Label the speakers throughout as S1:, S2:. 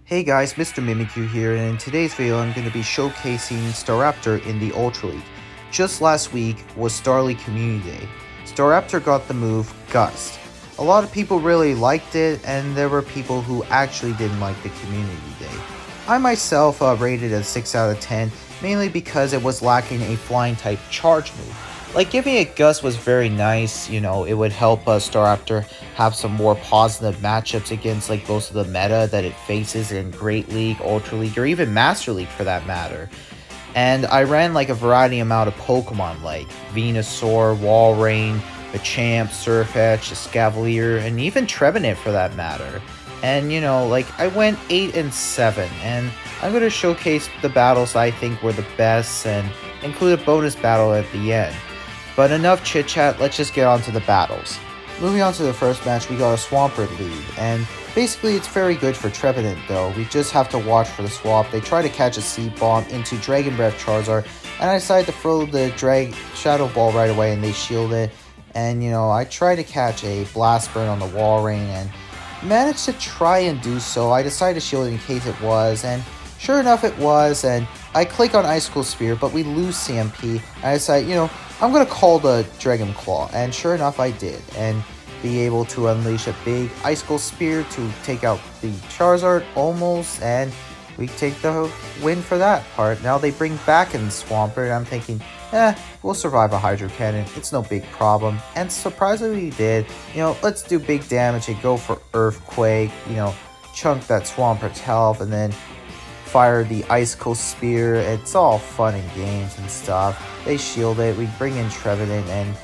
S1: Hey guys, Mr. Mimikyu here, and in today's video I'm going to be showcasing Staraptor in the Ultra League. Just last week was Star League Community Day. Staraptor got the move Gust. A lot of people really liked it, and there were people who actually didn't like the Community Day. I myself rated it a 6 out of 10, mainly because it was lacking a flying type charge move. Like, giving it Gust was very nice, it would help Staraptor have some more positive matchups against like most of the meta that it faces in Great League, Ultra League, or even Master League for that matter. And I ran like a variety amount of Pokemon like Venusaur, Walrein, Machamp, Surfetch, Escavalier, and even Trevenant for that matter. And I went 8 and 7, and I'm going to showcase the battles I think were the best and include a bonus battle at the end. But enough chit chat, let's just get on to the battles. Moving on to the first match, we got a Swampert lead, and basically it's very good for Trevenant though. We just have to watch for the swap. They try to catch a Seed Bomb into Dragon Breath Charizard, and I decided to throw the Shadow Ball right away, and they shield it. And I tried to catch a Blast Burn on the Walrein, and managed to try and do so. I decided to shield it in case it was, and sure enough it was, and I click on Icicle Spear, but we lose CMP, and I decided, I'm going to call the Dragon Claw, and sure enough I did, and be able to unleash a big Icicle Spear to take out the Charizard almost, and we take the win for that part. Now they bring back in Swampert, and I'm thinking, we'll survive a Hydro Cannon, it's no big problem, and surprisingly we did. Let's do big damage and go for Earthquake, chunk that Swampert's health, and then fire the Icicle Spear. It's all fun and games and stuff. They shield it, we bring in Trevenant, and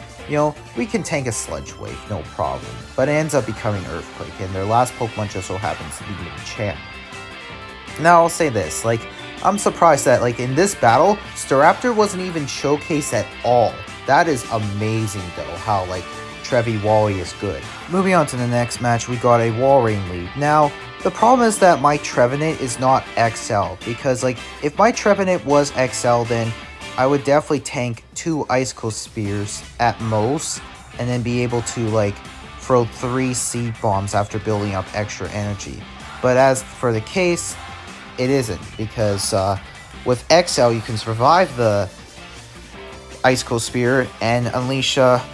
S1: we can tank a Sludge Wave, no problem. But it ends up becoming Earthquake, and their last Pokemon just so happens to be Machamp. Now I'll say this, I'm surprised that in this battle, Staraptor wasn't even showcased at all. That is amazing though, how Trevi Wally is good. Moving on to the next match, we got a Walrein lead. Now, the problem is that my Trevenant is not XL, because if my Trevenant was XL, then I would definitely tank 2 Icicle Spears at most, and then be able to throw 3 Seed Bombs after building up extra energy. But as for the case, it isn't, because with XL you can survive the Icicle Spear and unleash a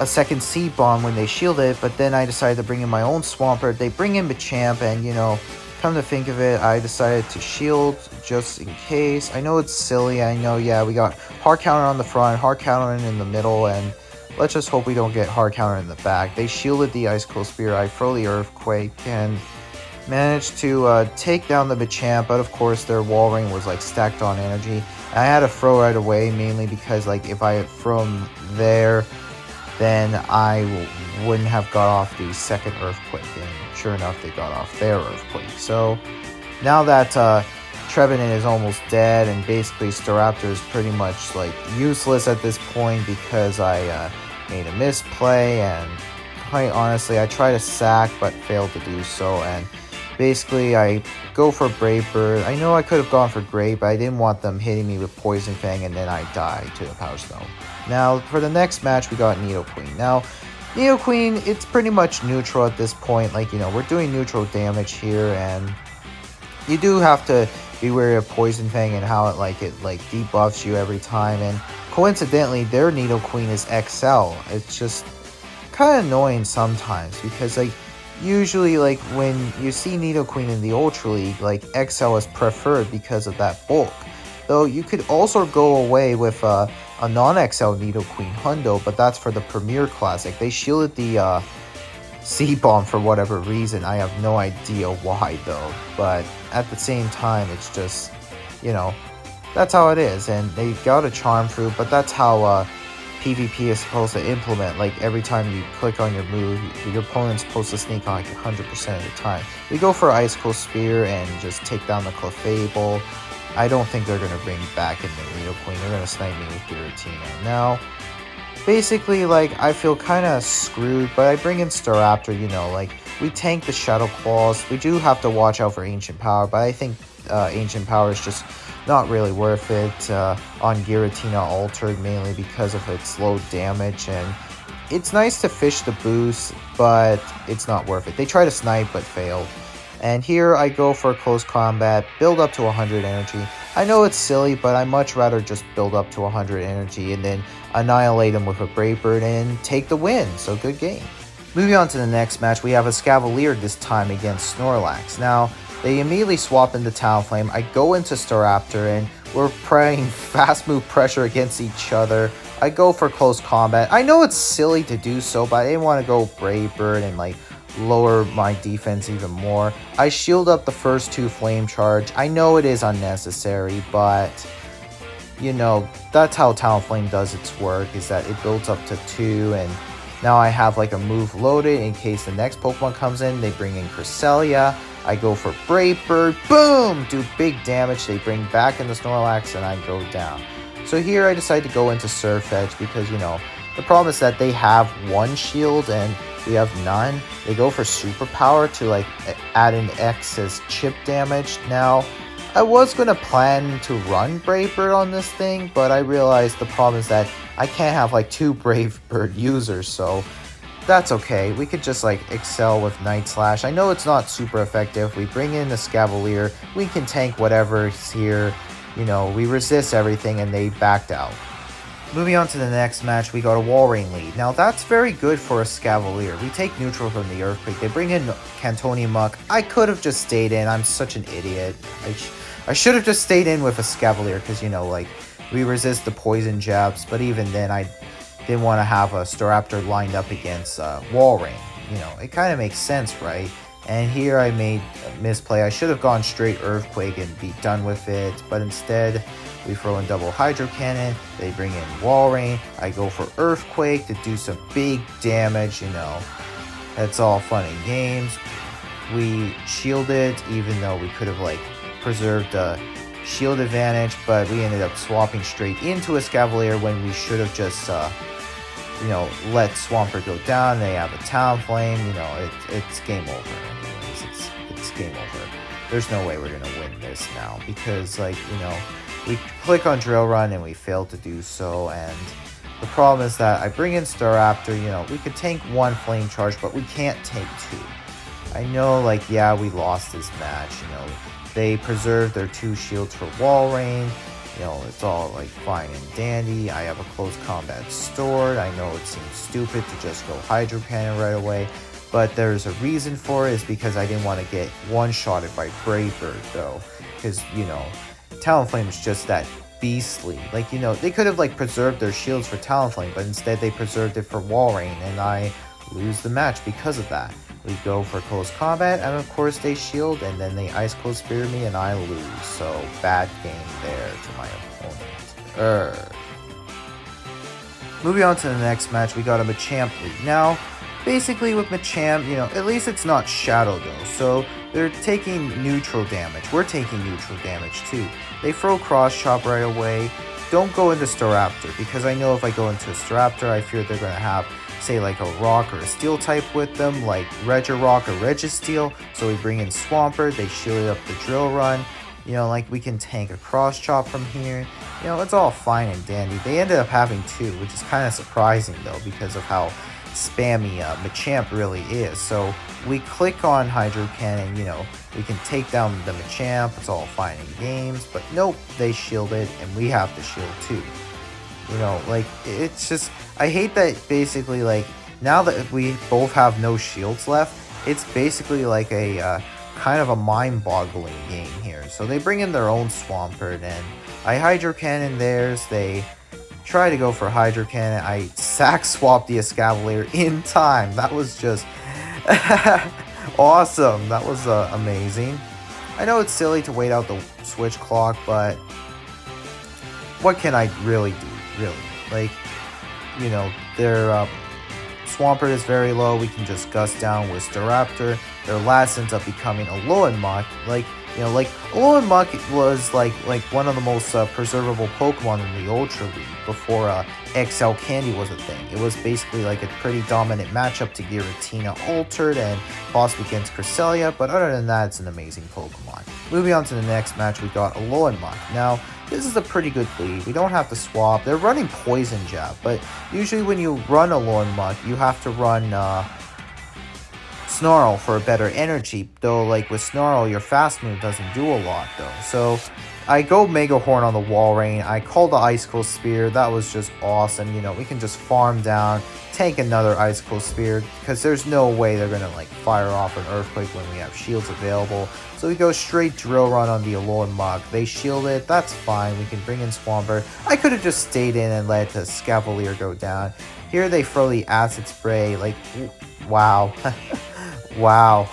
S1: second Seed Bomb when they shield it, but then I decided to bring in my own Swampert. They bring in Machamp, and come to think of it, I decided to shield just in case. I know it's silly, I know, yeah, we got Hard Counter on the front, Hard Counter in the middle, and let's just hope we don't get Hard Counter in the back. They shielded the Icicle Spear, I throw the Earthquake, and managed to take down the Machamp, but of course their Walrein was stacked on energy. And I had to throw right away, mainly because if I had thrown there, then I wouldn't have got off the second Earthquake, and sure enough they got off their Earthquake. So now that Trevenant is almost dead, and basically Staraptor is pretty much useless at this point because I made a misplay, and quite honestly I tried to sack but failed to do so, and basically I go for Brave Bird. I know I could have gone for Great, but I didn't want them hitting me with Poison Fang and then I die to the Power Stone. Now for the next match we got Nidoqueen. Now Nidoqueen, it's pretty much neutral at this point. We're doing neutral damage here, and you do have to be wary of Poison Fang and how it debuffs you every time. And coincidentally their Nidoqueen is XL. It's just kind of annoying sometimes because usually when you see Nidoqueen in the Ultra League, XL is preferred because of that bulk. Though you could also go away with a non-XL Nidoqueen Hundo, but that's for the Premier Classic. They shielded the Seed Bomb for whatever reason. I have no idea why though, but at the same time it's just, that's how it is. And they got a Charm Fruit, but that's how PvP is supposed to implement. Every time you click on your move, your opponent's supposed to sneak on 100% of the time. We go for Icicle Spear and just take down the Clefable. I don't think they're going to bring back in the Nidoqueen. They're going to snipe me with Giratina. Now, basically, I feel kind of screwed, but I bring in Staraptor, we tank the Shadow Claws. We do have to watch out for Ancient Power, but I think Ancient Power is just not really worth it on Giratina Altered, mainly because of its low damage, and it's nice to fish the boost, but it's not worth it. They try to snipe, but failed. And here I go for close combat, build up to 100 energy. I know it's silly, but I much rather just build up to 100 energy and then annihilate him with a Brave Bird and take the win. So good game. Moving on to the next match, we have a Scavalier this time against Snorlax. Now, they immediately swap into Talonflame. I go into Staraptor and we're playing fast move pressure against each other. I go for close combat. I know it's silly to do so, but I didn't want to go Brave Bird and like lower my defense even more. I shield up the first 2 flame charge. I know it is unnecessary, but you know, that's how Talonflame does its work, is that it builds up to 2, and now I have like a move loaded in case the next Pokemon comes in. They bring in Cresselia. I go for Brave Bird. Boom! Do big damage. They bring back in the Snorlax and I go down. So here I decide to go into Surf Edge because, you know, the problem is that they have 1 shield and we have none. They go for Superpower to like add an X as chip damage. Now, I was going to plan to run Brave Bird on this thing, but I realized the problem is that I can't have like 2 Brave Bird users, so that's okay. We could just like excel with Night Slash. I know it's not super effective. We bring in the Scavalier. We can tank whatever's here. You know, we resist everything and they backed out. Moving on to the next match, we got a Walrein lead. Now that's very good for a Scavalier. We take neutral from the Earthquake. They bring in Cantonian Muck. I could have just stayed in. I'm such an idiot. I should have just stayed in with a Scavalier because, you know, like, we resist the poison jabs. But even then, I didn't want to have a Staraptor lined up against Walrein. You know, it kind of makes sense, right? And here I made a misplay. I should have gone straight Earthquake and be done with it. But instead, we throw in double Hydro Cannon. They bring in Walrein. I go for Earthquake to do some big damage, you know. That's all fun and games. We shielded, even though we could have, like, preserved the shield advantage. But we ended up swapping straight into a Scavalier when we should have just, you know, let Swampert go down. They have a Talonflame. You know, it's game over anyways. It's game over. There's no way we're going to win this now because, like, you know, we click on Drill Run and we fail to do so, and the problem is that I bring in Staraptor. You know, we could tank 1 Flame Charge, but we can't take 2. I know, like, yeah, we lost this match, you know. They preserved their 2 shields for Walrein. You know, it's all, like, fine and dandy. I have a close combat stored. I know it seems stupid to just go Hydro Cannon right away, but there's a reason for it. Is because I didn't want to get one-shotted by Brave Bird, though, because, you know, Talonflame is just that beastly. Like, you know, they could have, like, preserved their shields for Talonflame, but instead they preserved it for Walrein, and I lose the match because of that. We go for close combat, and of course they shield, and then they Ice Cold Spear me, and I lose. So, bad game there to my opponent. Moving on to the next match, we got a Machamp lead. Now, basically with Machamp, you know, at least it's not Shadow though, so they're taking neutral damage. We're taking neutral damage too. They throw Cross Chop right away. Don't go into Staraptor, because I know if I go into a Staraptor, I fear they're going to have, say, like a Rock or a Steel type with them, like Regirock or Registeel. So we bring in Swampert, they shield up the Drill Run. You know, like, we can tank a Cross Chop from here. You know, it's all fine and dandy. They ended up having 2, which is kind of surprising though, because of how spammy Machamp really is. So we click on Hydro Cannon, you know, we can take down the Machamp. It's all fine in games, but nope, they shielded and we have to shield too. You know, like, it's just, I hate that basically, like, now that we both have no shields left, it's basically like a kind of a mind-boggling game here. So they bring in their own Swampert and I Hydro Cannon theirs. They try to go for Hydro Cannon. I sack swap the Escavalier in time. That was just awesome. That was amazing. I know it's silly to wait out the switch clock, but what can I really do? Really, like, you know, their Swampert is very low. We can just Gust down with Staraptor. Their last ends up becoming Alolan Muck. Like, you know, like, Alolan Muck was like one of the most preservable Pokemon in the Ultra League before XL Candy was a thing. It was basically like a pretty dominant matchup to Giratina Altered and possibly against Cresselia, but other than that, it's an amazing Pokemon. Moving on to the next match, we got Alolan Muck. Now, this is a pretty good lead. We don't have to swap. They're running Poison Jab, but usually when you run Alolan Muck, you have to run Snarl for a better energy, though like with Snarl, your fast move doesn't do a lot though. So I go Mega Horn on the Walrein, I call the Icicle Spear, that was just awesome, you know, we can just farm down, take another Icicle Spear, because there's no way they're gonna like fire off an Earthquake when we have shields available. So we go straight Drill Run on the Alolan Muk, they shield it, that's fine, we can bring in Swampert. I could have just stayed in and let the Scavalier go down. Here they throw the Acid Spray, like, wow. Wow.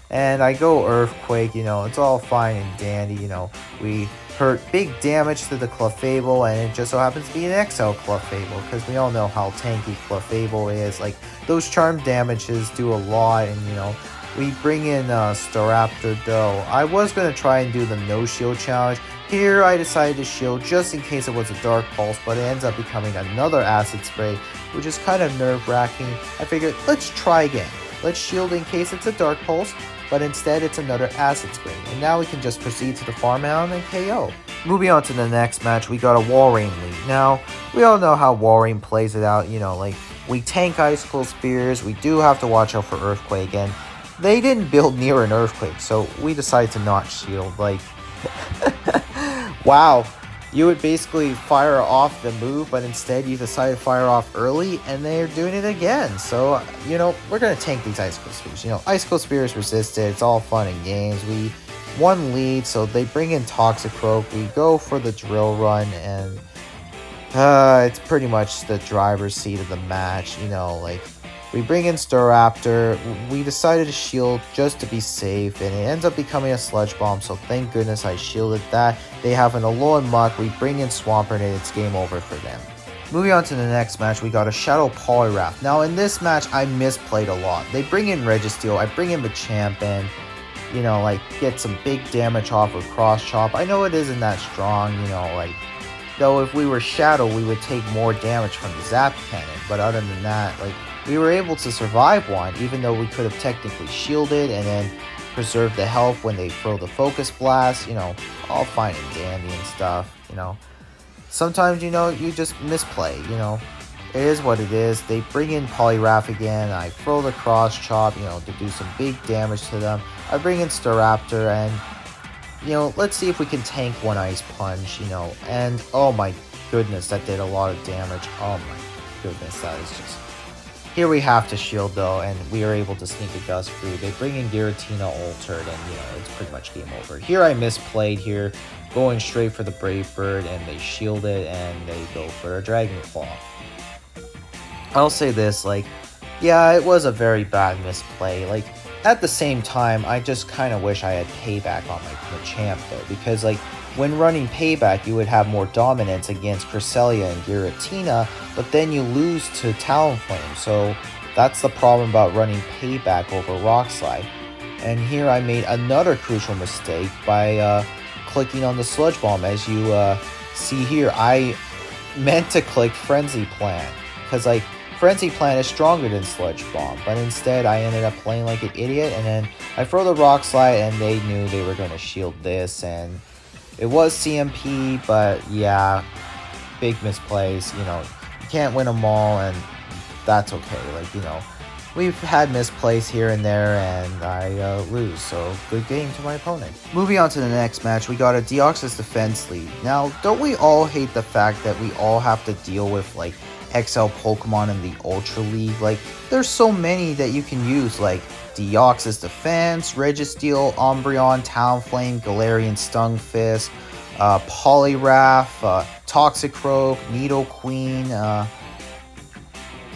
S1: And I go Earthquake, you know, it's all fine and dandy, you know, we hurt big damage to the Clefable, and it just so happens to be an XL Clefable, because we all know how tanky Clefable is, like, those charm damages do a lot, and, you know, we bring in Staraptor though. I was going to try and do the no shield challenge. Here I decided to shield just in case it was a Dark Pulse, but it ends up becoming another Acid Spray, which is kind of nerve-wracking. I figured, let's try again. Let's shield in case it's a Dark Pulse, but instead it's another Acid Spray, and now we can just proceed to the Farm Mound and KO. Moving on to the next match, we got a Walrein lead. Now, we all know how Walrein plays it out, you know, like, we tank Icicle Spears, we do have to watch out for Earthquake, and they didn't build near an Earthquake, so we decided to not shield, like, wow. You would basically fire off the move, but instead you decide to fire off early, and they're doing it again. So, you know, we're going to tank these Icicle Spears. You know, Icicle Spears resisted, it's all fun and games. We won lead, so they bring in Toxicroak. We go for the Drill Run, and it's pretty much the driver's seat of the match. You know, like, we bring in Staraptor. We decided to shield just to be safe, and it ends up becoming a Sludge Bomb, so thank goodness I shielded that. They have an Alolan Muk. We bring in Swampert, and it's game over for them. Moving on to the next match, we got a Shadow Poliwrath. Now, in this match, I misplayed a lot. They bring in Registeel. I bring in Machamp, and, you know, like, get some big damage off of Cross Chop. I know it isn't that strong, you know, like, though if we were Shadow, we would take more damage from the Zap Cannon, but other than that, like, we were able to survive one, even though we could have technically shielded and then preserved the health when they throw the Focus Blast, you know, all fine and dandy and stuff, you know. Sometimes, you know, you just misplay, you know. It is what it is. They bring in Poliwrath again, I throw the Cross Chop, you know, to do some big damage to them. I bring in Staraptor, and, you know, let's see if we can tank one Ice Punch, you know. And, oh my goodness, that did a lot of damage. Oh my goodness, that is just... Here we have to shield though, and we are able to sneak a Gust through. They bring in Giratina Altered, and, you know, it's pretty much game over. Here I misplayed here, going straight for the Brave Bird, and they shield it, and they go for a Dragon Claw. I'll say this, like, yeah, it was a very bad misplay. Like, at the same time, I just kind of wish I had Payback on my Machamp though, because, like, when running Payback, you would have more dominance against Cresselia and Giratina, but then you lose to Talonflame, so that's the problem about running Payback over Rock Slide. And here I made another crucial mistake by clicking on the Sludge Bomb. As you see here, I meant to click Frenzy Plant, because, like, Frenzy Plant is stronger than Sludge Bomb, but instead I ended up playing like an idiot, and then I throw the Rock Slide, and they knew they were going to shield this, and it was CMP, but yeah, big misplays, you know, you can't win them all, and that's okay, like, you know, we've had misplays here and there, and I lose, so good game to my opponent. Moving on to the next match, we got a Deoxys Defense lead. Now, don't we all hate the fact that we all have to deal with, like, XL Pokemon in the Ultra League? Like, there's so many that you can use, like Deoxys Defense, Registeel, Umbreon, Talonflame, Galarian Stunfisk, Poliwrath, Toxicroak, Nidoqueen,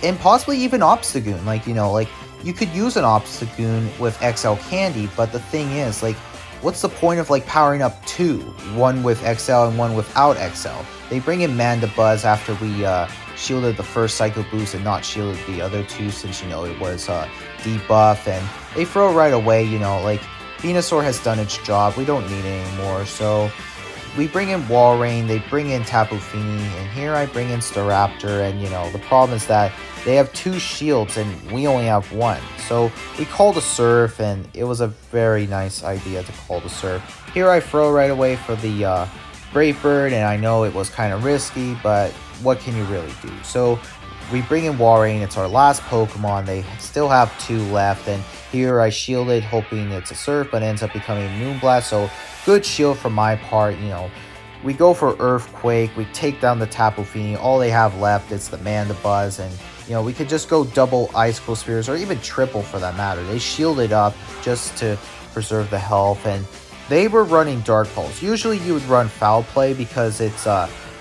S1: and possibly even Obstagoon. Like, you know, like, you could use an Obstagoon with XL Candy, but the thing is, like, what's the point of, like, powering up two? One with XL and one without XL. They bring in Mandibuzz after we shielded the first Psycho Boost and not shielded the other two, since, you know, it was debuff, and they throw right away, you know, like, Venusaur has done its job, we don't need it anymore, so we bring in Walrein, they bring in Tapu Fini, and here I bring in Staraptor, and, you know, the problem is that they have two shields and we only have one, so we called a Surf, and it was a very nice idea to call the Surf. Here I throw right away for the Brave Bird, and I know it was kind of risky, but what can you really do? So we bring in Walrein, it's our last Pokemon, they still have two left, and Here I shielded hoping it's a Surf, but ends up becoming Moonblast, so good shield from my part. We go for Earthquake, we take down the Tapu Fini, all they have left is the Mandibuzz, and we could just go double Icicle Spears, or even triple for that matter. They shielded up just to preserve the health, and they were running Dark Pulse. Usually you would run Foul Play because it's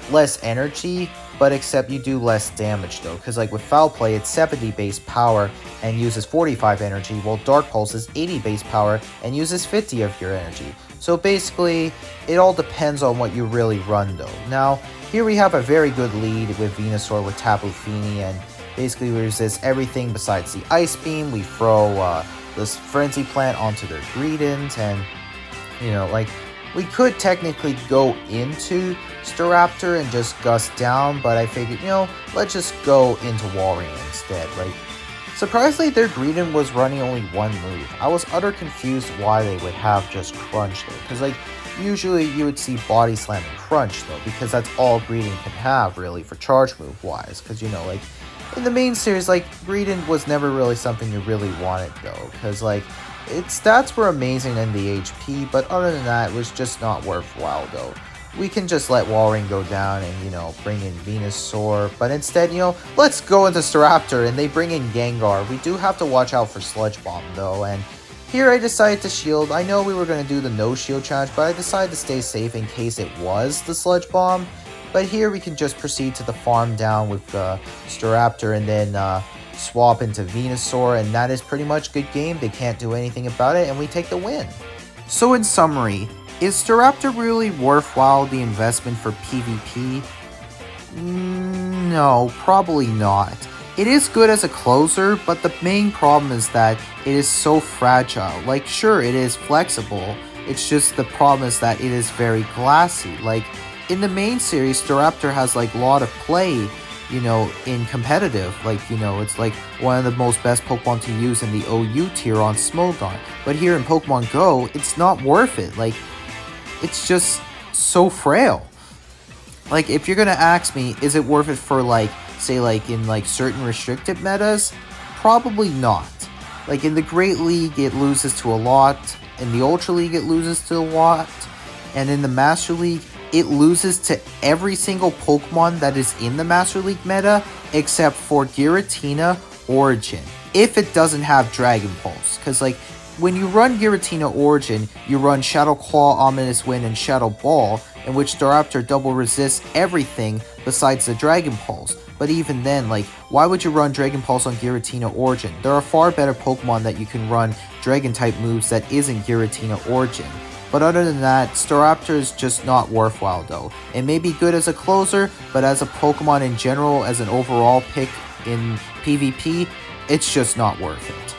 S1: less energy, but except you do less damage though, because like with Foul Play it's 70 base power and uses 45 energy, while Dark Pulse is 80 base power and uses 50 of your energy. So basically, it all depends on what you really run though. Now, here we have a very good lead with Venusaur with Tapu Fini, and basically we resist everything besides the Ice Beam. We throw this Frenzy Plant onto their Greedent, and we could technically go into Staraptor and just Gust down, but I figured, let's just go into Walrein instead. Surprisingly, their Greedent was running only one move. I was utter confused why they would have just Crunch there, because usually you would see Body Slam and Crunch though, because that's all Greedent can have really for charge move wise, because in the main series, Greedent was never really something you really wanted though, because its stats were amazing in the HP, but other than that, it was just not worthwhile though. We can just let Walrein go down and, bring in Venusaur, but instead, let's go into Staraptor, and they bring in Gengar. We do have to watch out for Sludge Bomb though, and here I decided to shield. I know we were going to do the no shield challenge, but I decided to stay safe in case it was the Sludge Bomb. But here we can just proceed to the farm down with Staraptor, and then swap into Venusaur, and that is pretty much good game. They can't do anything about it, and we take the win. So in summary, is Staraptor really worthwhile the investment for PvP? No, probably not. It is good as a closer, but the main problem is that it is so fragile. Sure, it is flexible, it's just the problem is that it is very glassy. In the main series, Staraptor has a lot of play, in competitive. It's one of the most best Pokemon to use in the OU tier on Smogon. But here in Pokemon Go, it's not worth it. It's just so frail. If you're gonna ask me, is it worth it for say in certain restricted metas? Probably not. In the Great League, it loses to a lot. In the Ultra League, it loses to a lot. And in the Master League, it loses to every single Pokemon that is in the Master League meta, except for Giratina Origin, if it doesn't have Dragon Pulse. Because when you run Giratina Origin, you run Shadow Claw, Ominous Wind, and Shadow Ball, in which Staraptor double resists everything besides the Dragon Pulse. But even then, why would you run Dragon Pulse on Giratina Origin? There are far better Pokemon that you can run Dragon-type moves that isn't Giratina Origin. But other than that, Staraptor is just not worthwhile though. It may be good as a closer, but as a Pokemon in general, as an overall pick in PvP, it's just not worth it.